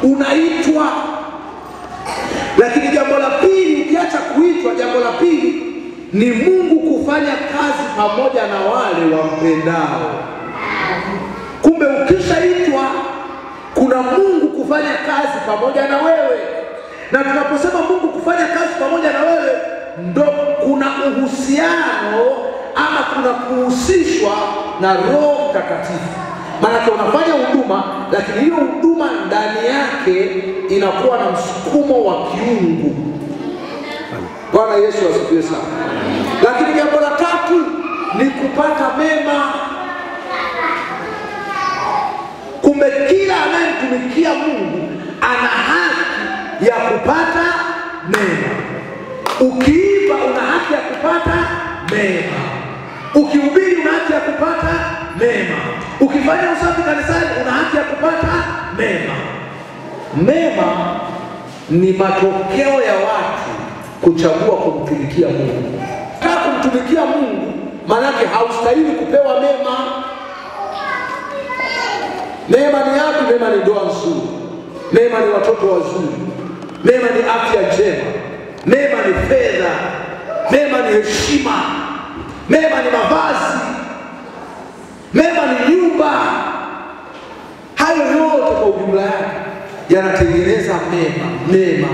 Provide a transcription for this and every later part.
unaitwa. Lakini jambo la pili, ukiacha kuitwa, jambo la pili ni Mungu kufanya kazi pamoja na wale wampendao. Kumbe ukishaitwa kuna Mungu kufanya kazi pamoja na wewe. Na tunaposema Mungu kufanya kazi pamoja na wewe, ndo kuna uhusiano ama kuna kuhusishwa na Roho Mtakatifu. Maana unafanya huduma, lakini hiyo huduma ndani yake inakuwa na msukumo wa kiungu. Bwana Yesu asifiwe sana. Lakini jambo la tatu ni kupata mema. Kumbe kila anayemtumikia Mungu ana haki ya kupata mema. Ukiimba una haki ya kupata mema. Ukihubiri una haki ya kupata mema. Ukifanya usafi kanisani una haki ya kupata mema. Mema ni matokeo ya watu kuchagua kumtumikia Mungu. Kama kumtumikia Mungu, manake haustahili kupewa mema. Mema ni yapi? Mema ni ndoa nzuri. Mema ni watoto wazuri. Mema ni afya njema. Mema ni fedha. Mema ni heshima. Mema ni mavazi. Mema ni nyumba. Hayo yote kwa ujumla yake yanatengeneza mema.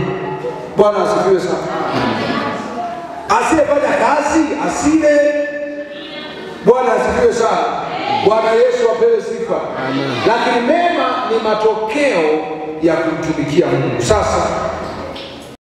Bwana asifiwe sana. Asiyefanya kazi asile. Bwana asifiwe sana. Bwana Yesu apewe sifa. Lakini mema ni matokeo ya kumtumikia Mungu. Sasa